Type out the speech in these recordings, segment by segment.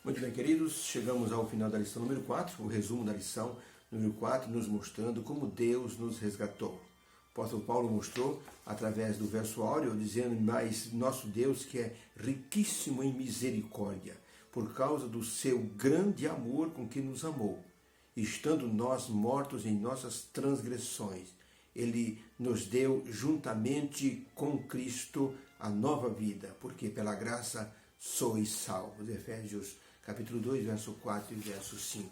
Muito bem, queridos, chegamos ao final da lição número 4, o resumo da lição número 4, nos mostrando como Deus nos resgatou. O apóstolo Paulo mostrou, através do verso áureo, dizendo, mas nosso Deus que é riquíssimo em misericórdia, por causa do seu grande amor com que nos amou, estando nós mortos em nossas transgressões, Ele nos deu juntamente com Cristo a nova vida, porque pela graça sois salvos. Efésios capítulo 2, verso 4 e verso 5.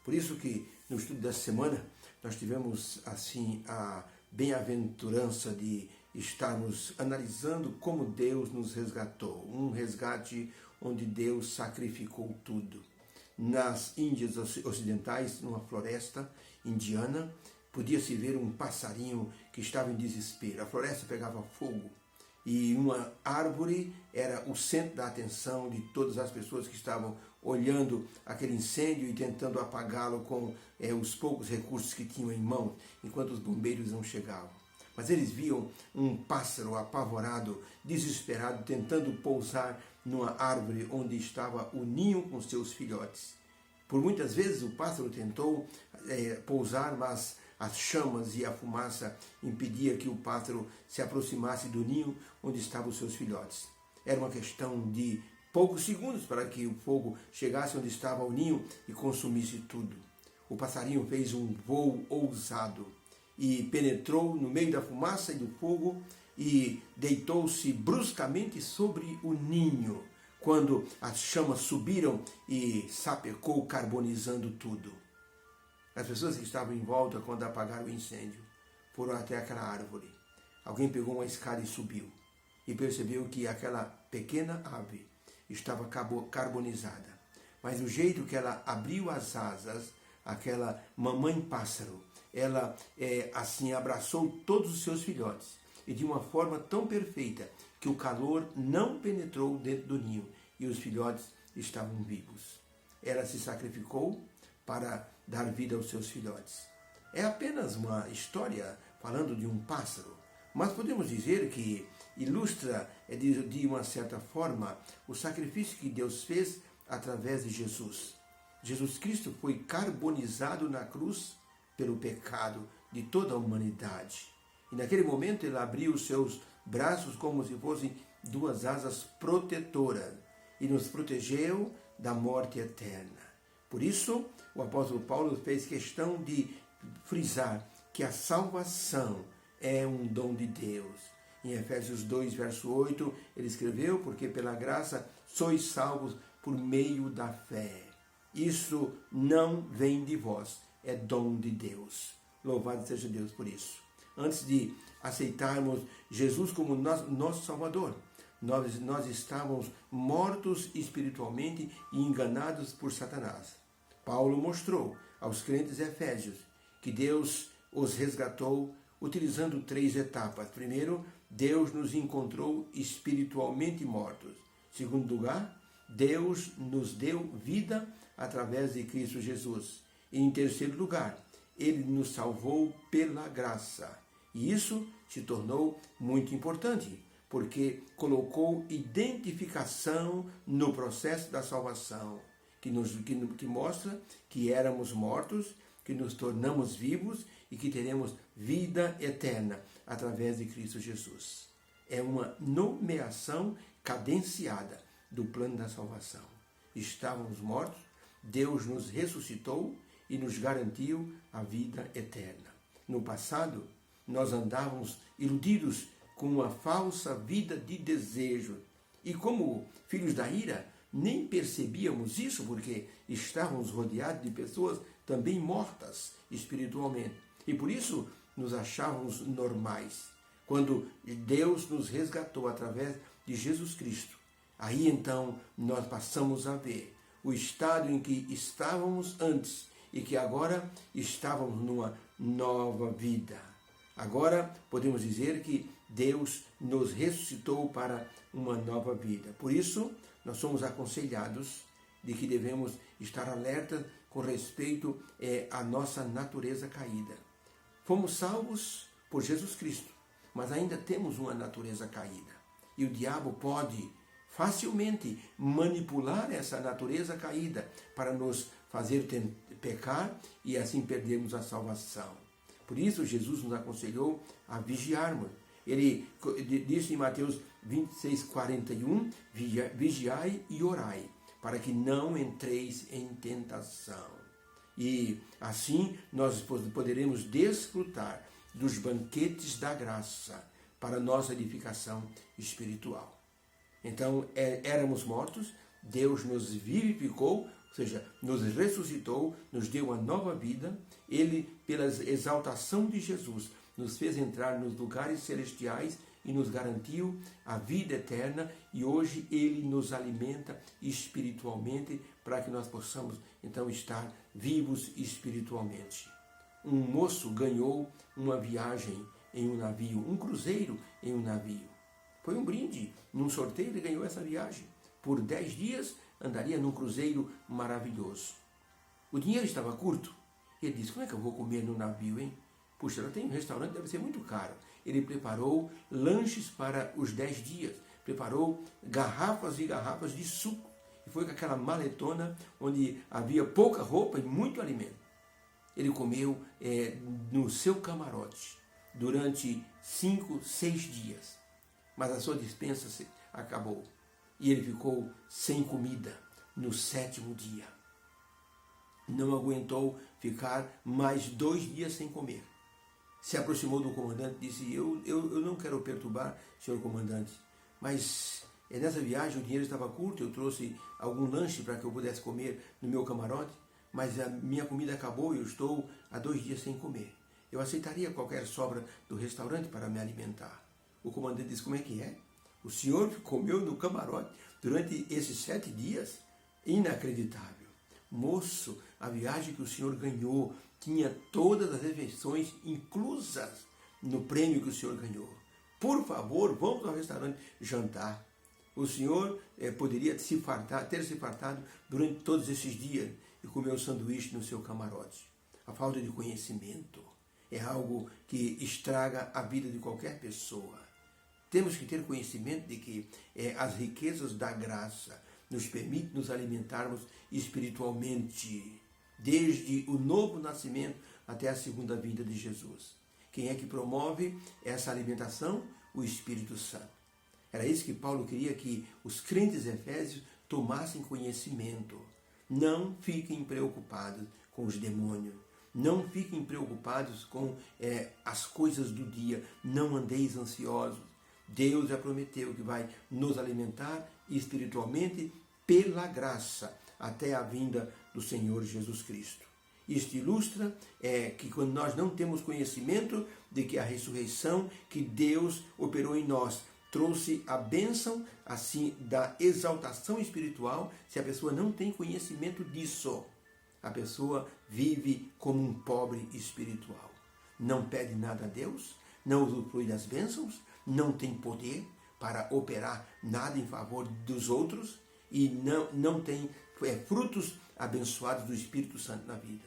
Por isso que no estudo dessa semana nós tivemos assim a bem-aventurança de estarmos analisando como Deus nos resgatou. Um resgate onde Deus sacrificou tudo. Nas Índias Ocidentais, numa floresta indiana, podia-se ver um passarinho que estava em desespero. A floresta pegava fogo e uma árvore era o centro da atenção de todas as pessoas que estavam olhando aquele incêndio e tentando apagá-lo com os poucos recursos que tinham em mão, enquanto os bombeiros não chegavam. Mas eles viam um pássaro apavorado, desesperado, tentando pousar numa árvore onde estava o ninho com seus filhotes. Por muitas vezes o pássaro tentou pousar, mas as chamas e a fumaça impediam que o pássaro se aproximasse do ninho onde estavam os seus filhotes. Era uma questão de poucos segundos para que o fogo chegasse onde estava o ninho e consumisse tudo. O passarinho fez um voo ousado e penetrou no meio da fumaça e do fogo e deitou-se bruscamente sobre o ninho, quando as chamas subiram e sapecou, carbonizando tudo. As pessoas que estavam em volta, quando apagaram o incêndio, foram até aquela árvore. Alguém pegou uma escada e subiu, e percebeu que aquela pequena ave estava carbonizada. Mas do jeito que ela abriu as asas, aquela mamãe pássaro, ela assim abraçou todos os seus filhotes, e de uma forma tão perfeita que o calor não penetrou dentro do ninho, e os filhotes estavam vivos. Ela se sacrificou para dar vida aos seus filhotes. É apenas uma história falando de um pássaro, mas podemos dizer que ilustra de uma certa forma o sacrifício que Deus fez através de Jesus. Jesus Cristo foi carbonizado na cruz pelo pecado de toda a humanidade. E naquele momento ele abriu os seus braços como se fossem duas asas protetoras e nos protegeu da morte eterna. Por isso, o apóstolo Paulo fez questão de frisar que a salvação é um dom de Deus. Em Efésios 2, verso 8, ele escreveu, porque pela graça sois salvos por meio da fé. Isso não vem de vós, é dom de Deus. Louvado seja Deus por isso. Antes de aceitarmos Jesus como nosso Salvador, nós estávamos mortos espiritualmente e enganados por Satanás. Paulo mostrou aos crentes efésios que Deus os resgatou utilizando 3 etapas. Primeiro, Deus nos encontrou espiritualmente mortos. Segundo lugar, Deus nos deu vida através de Cristo Jesus. E em terceiro lugar, Ele nos salvou pela graça. E isso se tornou muito importante, porque colocou identificação no processo da salvação, que mostra que éramos mortos, que nos tornamos vivos e que teremos vida eterna através de Cristo Jesus. É uma nomeação cadenciada do plano da salvação. Estávamos mortos, Deus nos ressuscitou e nos garantiu a vida eterna. No passado, nós andávamos iludidos com uma falsa vida de desejo. E como filhos da ira, nem percebíamos isso porque estávamos rodeados de pessoas também mortas espiritualmente. E por isso nos achávamos normais. Quando Deus nos resgatou através de Jesus Cristo, aí então nós passamos a ver o estado em que estávamos antes e que agora estávamos numa nova vida. Agora podemos dizer que Deus nos ressuscitou para uma nova vida. Por isso, nós somos aconselhados de que devemos estar alertas com respeito à nossa natureza caída. Fomos salvos por Jesus Cristo, mas ainda temos uma natureza caída. E o diabo pode facilmente manipular essa natureza caída para nos fazer pecar e assim perdermos a salvação. Por isso, Jesus nos aconselhou a vigiarmos. Ele disse em Mateus 26:41, vigiai e orai, para que não entreis em tentação. E assim nós poderemos desfrutar dos banquetes da graça para nossa edificação espiritual. Então, éramos mortos, Deus nos vivificou, ou seja, nos ressuscitou, nos deu uma nova vida. Ele, pela exaltação de Jesus, nos fez entrar nos lugares celestiais e nos garantiu a vida eterna, e hoje Ele nos alimenta espiritualmente para que nós possamos, então, estar vivos espiritualmente. Um moço ganhou uma viagem em um navio, um cruzeiro em um navio. Foi um brinde, num sorteio ele ganhou essa viagem. Por 10 dias andaria num cruzeiro maravilhoso. O dinheiro estava curto. Ele disse, como é que eu vou comer no navio, hein? Puxa, ela tem um restaurante, deve ser muito caro. Ele preparou lanches para os 10 dias. Preparou garrafas e garrafas de suco. E foi com aquela maletona onde havia pouca roupa e muito alimento. Ele comeu no seu camarote durante 5, 6 dias. Mas a sua despensa acabou. E ele ficou sem comida no 7º dia. Não aguentou ficar mais 2 dias sem comer. Se aproximou do comandante e disse, eu não quero perturbar, senhor comandante, mas nessa viagem o dinheiro estava curto, eu trouxe algum lanche para que eu pudesse comer no meu camarote, mas a minha comida acabou e eu estou há 2 dias sem comer. Eu aceitaria qualquer sobra do restaurante para me alimentar. O comandante disse, como é que é? O senhor comeu no camarote durante esses 7 dias? Inacreditável. Moço, a viagem que o senhor ganhou tinha todas as refeições inclusas no prêmio que o senhor ganhou. Por favor, vamos ao restaurante jantar. O senhor poderia ter se fartado durante todos esses dias e comer o sanduíche no seu camarote. A falta de conhecimento é algo que estraga a vida de qualquer pessoa. Temos que ter conhecimento de que as riquezas da graça nos permitem nos alimentarmos espiritualmente, desde o novo nascimento até a segunda vinda de Jesus. Quem é que promove essa alimentação? O Espírito Santo. Era isso que Paulo queria que os crentes efésios tomassem conhecimento. Não fiquem preocupados com os demônios. Não fiquem preocupados com as coisas do dia. Não andeis ansiosos. Deus já prometeu que vai nos alimentar espiritualmente pela graça até a vinda do Senhor Jesus Cristo. Isto ilustra que quando nós não temos conhecimento de que a ressurreição que Deus operou em nós trouxe a bênção assim da exaltação espiritual, se a pessoa não tem conhecimento disso, a pessoa vive como um pobre espiritual. Não pede nada a Deus, não usufrui das bênçãos, não tem poder para operar nada em favor dos outros e não tem frutos abençoados do Espírito Santo na vida.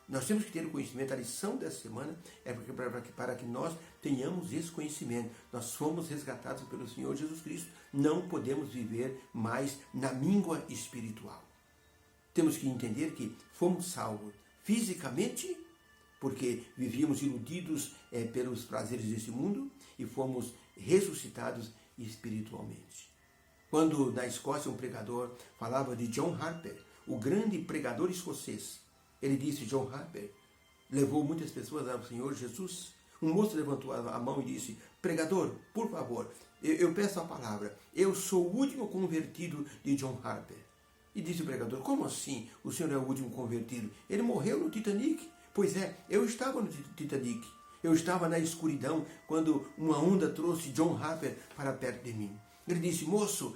Nós temos que ter o conhecimento. A lição dessa semana é para que nós tenhamos esse conhecimento. Nós fomos resgatados pelo Senhor Jesus Cristo. Não podemos viver mais na míngua espiritual. Temos que entender que fomos salvos fisicamente, porque vivíamos iludidos pelos prazeres desse mundo, e fomos ressuscitados espiritualmente. Quando na Escócia um pregador falava de John Harper, o grande pregador escocês, ele disse, John Harper levou muitas pessoas ao Senhor Jesus. Um moço levantou a mão e disse, pregador, por favor, eu peço a palavra, eu sou o último convertido de John Harper. E disse o pregador, como assim o senhor é o último convertido? Ele morreu no Titanic. Pois é, eu estava no Titanic. Eu estava na escuridão quando uma onda trouxe John Harper para perto de mim. Ele disse, moço,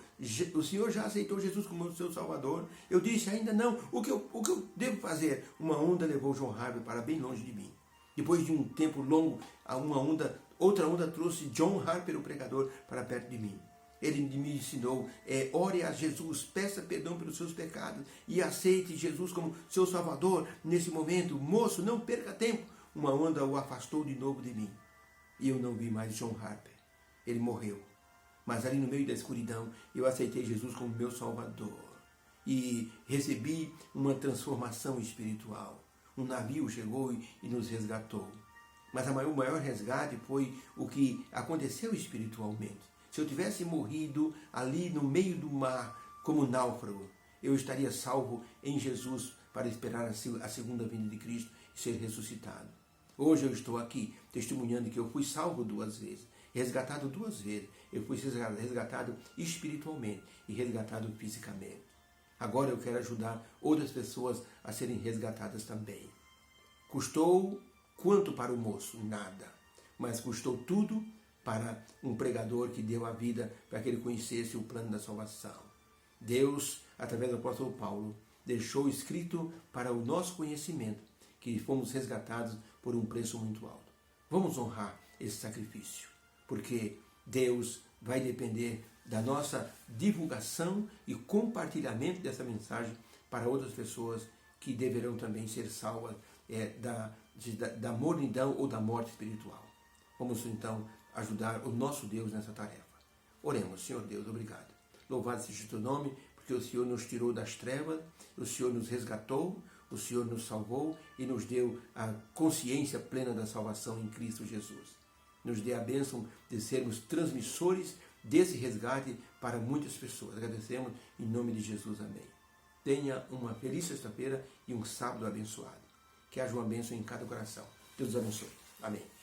o senhor já aceitou Jesus como seu Salvador? Eu disse, ainda não. O que eu devo fazer? Uma onda levou John Harper para bem longe de mim. Depois de um tempo longo, outra onda trouxe John Harper, o pregador, para perto de mim. Ele me ensinou, ore a Jesus, peça perdão pelos seus pecados e aceite Jesus como seu Salvador nesse momento. Moço, não perca tempo. Uma onda o afastou de novo de mim. E eu não vi mais John Harper. Ele morreu. mas ali no meio da escuridão eu aceitei Jesus como meu Salvador e recebi uma transformação espiritual. Um navio chegou e nos resgatou. Mas o maior resgate foi o que aconteceu espiritualmente. Se eu tivesse morrido ali no meio do mar como náufrago, eu estaria salvo em Jesus para esperar a segunda vinda de Cristo e ser ressuscitado. Hoje eu estou aqui testemunhando que eu fui salvo 2 vezes, resgatado 2 vezes. Eu fui resgatado espiritualmente e resgatado fisicamente. Agora eu quero ajudar outras pessoas a serem resgatadas também. Custou quanto para o moço? Nada. Mas custou tudo para um pregador que deu a vida para que ele conhecesse o plano da salvação. Deus, através do apóstolo Paulo, deixou escrito para o nosso conhecimento que fomos resgatados por um preço muito alto. Vamos honrar esse sacrifício, porque Deus vai depender da nossa divulgação e compartilhamento dessa mensagem para outras pessoas que deverão também ser salvas da mornidão ou da morte espiritual. Vamos então ajudar o nosso Deus nessa tarefa. Oremos. Senhor Deus, obrigado. Louvado seja o teu nome, porque o Senhor nos tirou das trevas, o Senhor nos resgatou, o Senhor nos salvou e nos deu a consciência plena da salvação em Cristo Jesus. Nos dê a bênção de sermos transmissores desse resgate para muitas pessoas. Agradecemos em nome de Jesus. Amém. Tenha uma feliz sexta-feira e um sábado abençoado. Que haja uma bênção em cada coração. Deus os abençoe. Amém.